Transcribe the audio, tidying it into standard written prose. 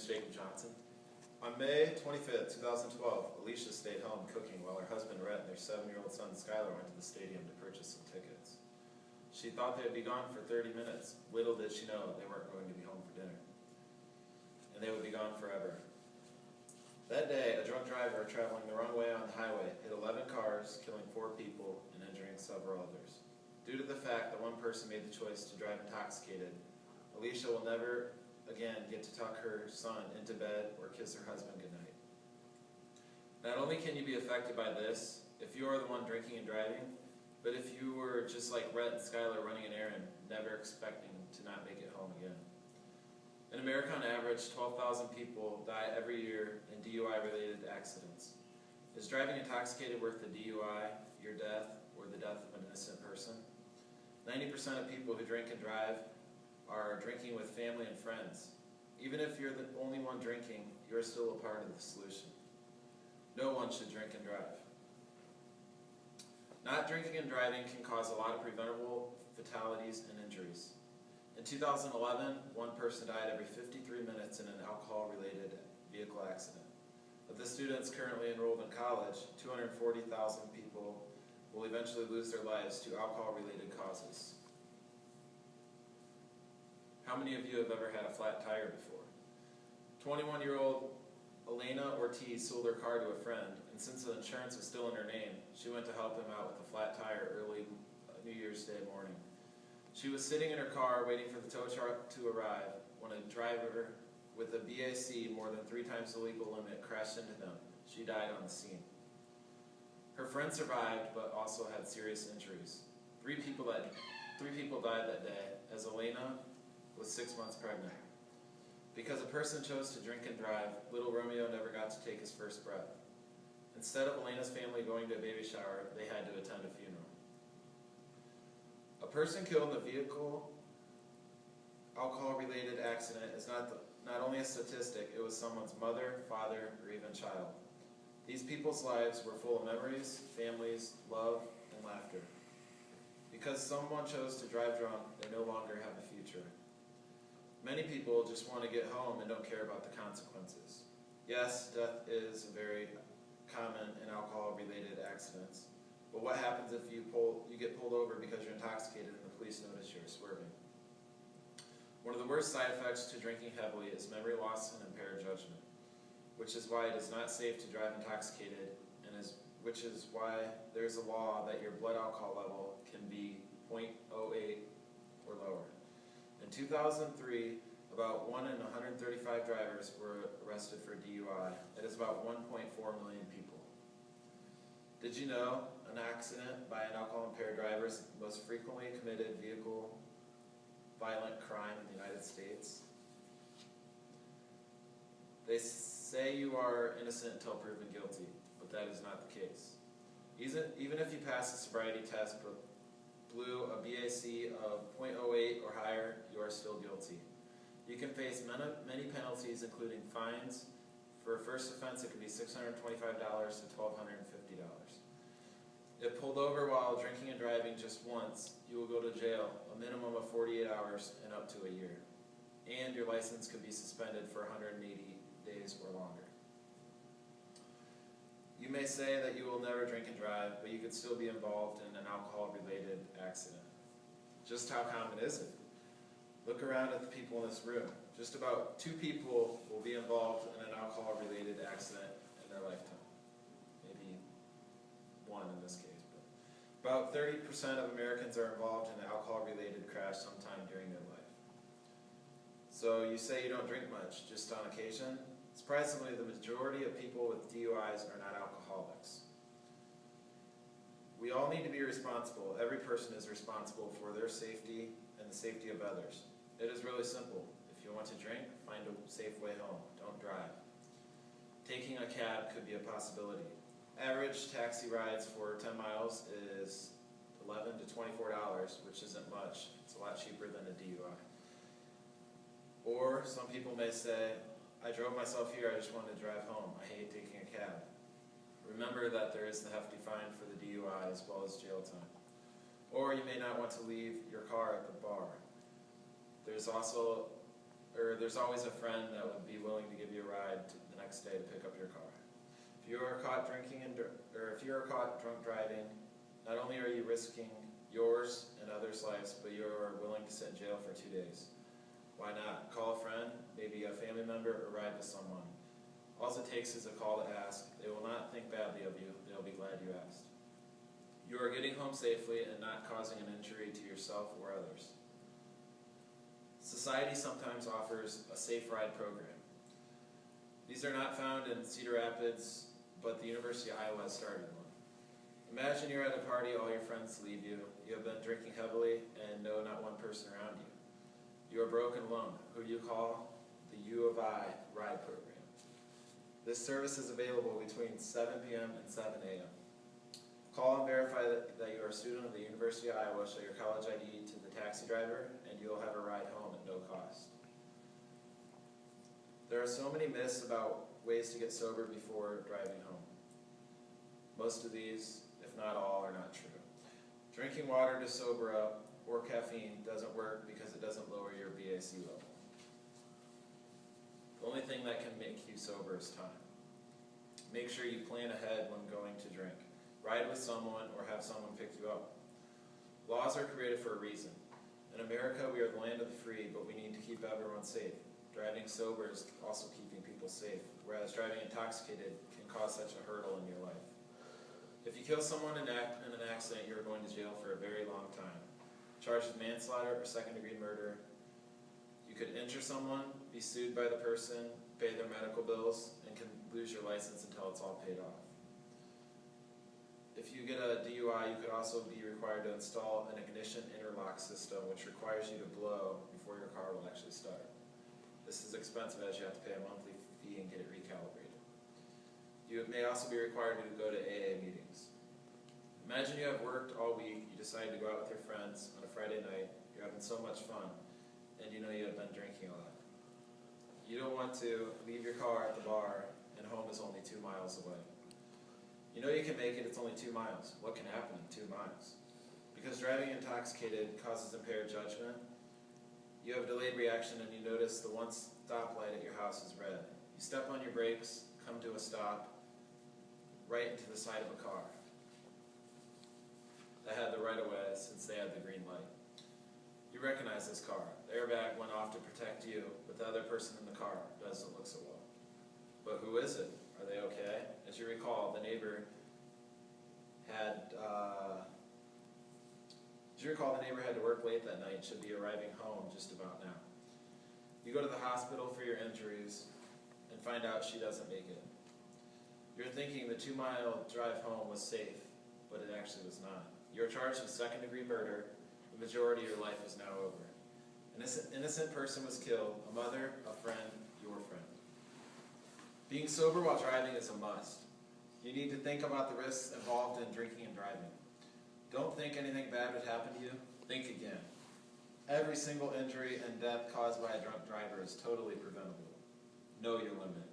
name's Jacob Johnson. On May 25th, 2012, Alicia stayed home cooking while her husband Rhett and their 7-year-old son Skylar went to the stadium to purchase some tickets. She thought they would be gone for 30 minutes. Little did she know they weren't going to be home for dinner. And they would be gone forever. That day, a drunk driver traveling the wrong way on the highway hit 11 cars, killing 4 people and injuring several others. Due to the fact that one person made the choice to drive intoxicated, Alicia will never again get to tuck her son into bed or kiss her husband goodnight. Not only can you be affected by this, if you are the one drinking and driving, but if you were just like Rhett and Skylar running an errand, never expecting to not make it home again. In America, on average, 12,000 people die every year in DUI-related accidents. Is driving intoxicated worth the DUI, your death, or the death of an innocent person? 90% of people who drink and drive are drinking with family and friends. Even if you're the only one drinking, you are still a part of the solution. No one should drink and drive. Not drinking and driving can cause a lot of preventable fatalities and injuries. In 2011, one person died every 53 minutes in an alcohol-related vehicle accident. Of the students currently enrolled in college, 240,000 people will eventually lose their lives to alcohol-related causes. How many of you have ever had a flat tire before? 21-year-old Elena Ortiz sold her car to a friend, and since the insurance was still in her name, she went to help him out with a flat tire early New Year's Day morning. She was sitting in her car waiting for the tow truck to arrive when a driver with a BAC more than 3 times the legal limit crashed into them. She died on the scene. Her friend survived but also had serious injuries. 3 people died that day, as Elena was 6 months pregnant. Because a person chose to drink and drive, little Romeo never got to take his first breath. Instead of Elena's family going to a baby shower, they had to attend a funeral. A person killed in a vehicle alcohol-related accident is not only a statistic, it was someone's mother, father, or even child. These people's lives were full of memories, families, love, and laughter. Because someone chose to drive drunk, they no longer have a future. Many people just want to get home and don't care about the consequences. Yes, death is very common in alcohol-related accidents, but what happens if you get pulled over because you're intoxicated and the police notice you're swerving? One of the worst side effects to drinking heavily is memory loss and impaired judgment, which is why it is not safe to drive intoxicated, which is why there's a law that your blood alcohol level can be 0.08 or lower. In 2003, about 1 in 135 drivers were arrested for DUI. That is about 1.4 million people. Did you know an accident by an alcohol-impaired driver is the most frequently committed vehicle violent crime in the United States? They say you are innocent until proven guilty, but that is not the case. Even if you pass a sobriety test but blew a BAC of 0.08 or higher, you are still guilty. You can face many penalties, including fines. For a first offense, it could be $625 to $1,250. If pulled over while drinking and driving just once, you will go to jail a minimum of 48 hours and up to a year. And your license could be suspended for 180 days or longer. You may say that you will never drink and drive, but you could still be involved in an alcohol-related accident. Just how common is it? Look around at the people in this room. Just about 2 people will be involved in an alcohol-related accident in their lifetime. Maybe 1 in this case. But about 30% of Americans are involved in an alcohol-related crash sometime during their life. So you say you don't drink much, just on occasion? Surprisingly, the majority of people with DUIs are not alcoholics. We all need to be responsible. Every person is responsible for their safety and the safety of others. It is really simple. If you want to drink, find a safe way home. Don't drive. Taking a cab could be a possibility. Average taxi rides for 10 miles is $11 to $24, which isn't much. It's a lot cheaper than a DUI. Or some people may say, I drove myself here, I just wanted to drive home. I hate taking a cab. Remember that there is the hefty fine for the DUI as well as jail time. Or you may not want to leave your car at the bar. There's also there's always a friend that would be willing to give you a ride the next day to pick up your car. If you are caught drunk driving, not only are you risking yours and others' lives, but you are willing to sit in jail for 2 days. Why not? Call a friend, maybe a family member, or ride with someone. All it takes is a call to ask. They will not think badly of you. They'll be glad you asked. You are getting home safely and not causing an injury to yourself or others. Society sometimes offers a safe ride program. These are not found in Cedar Rapids, but the University of Iowa has started one. Imagine you're at a party, all your friends leave you. You have been drinking heavily and know not one person around you. You are broke and alone. Who do you call? The U of I ride program. This service is available between 7 p.m. and 7 a.m. Call and verify that you are a student of the University of Iowa. Show your college ID to the taxi driver, and you will have a ride home at no cost. There are so many myths about ways to get sober before driving home. Most of these, if not all, are not true. Drinking water to sober up or caffeine doesn't work because it doesn't lower your BAC level. The only thing that can make you sober is time. Make sure you plan ahead when going to drink. Ride with someone or have someone pick you up. Laws are created for a reason. In America, we are the land of the free, but we need to keep everyone safe. Driving sober is also keeping people safe, whereas driving intoxicated can cause such a hurdle in your life. If you kill someone in an accident, you are going to jail for a very long time. Charged with manslaughter or second-degree murder, you could injure someone, be sued by the person, pay their medical bills, and can lose your license until it's all paid off. If you get a DUI, you could also be required to install an ignition interlock system, which requires you to blow before your car will actually start. This is expensive as you have to pay a monthly fee and get it recalibrated. You may also be required to go to AA meetings. Imagine you have worked all week, you decide to go out with your friends on a Friday night, you're having so much fun, and you know you have been drinking a lot. You don't want to leave your car at the bar, and home is only 2 miles away. You know you can make it, it's only 2 miles. What can happen in 2 miles? Because driving intoxicated causes impaired judgment, you have delayed reaction and you notice the one stoplight at your house is red. You step on your brakes, come to a stop, right into the side of a car that had the right of way since they had the green light. You recognize this car. The airbag went off to protect you, but the other person in the car doesn't look so well. But who is it? Are they okay? As you recall, the neighbor had to work late that night and should be arriving home just about now. You go to the hospital for your injuries and find out she doesn't make it. You're thinking the 2-mile drive home was safe, but it actually was not. You're charged with second-degree murder. The majority of your life is now over. An innocent person was killed, a mother, a friend, your friend. Being sober while driving is a must. You need to think about the risks involved in drinking and driving. Don't think anything bad would happen to you. Think again. Every single injury and death caused by a drunk driver is totally preventable. Know your limit.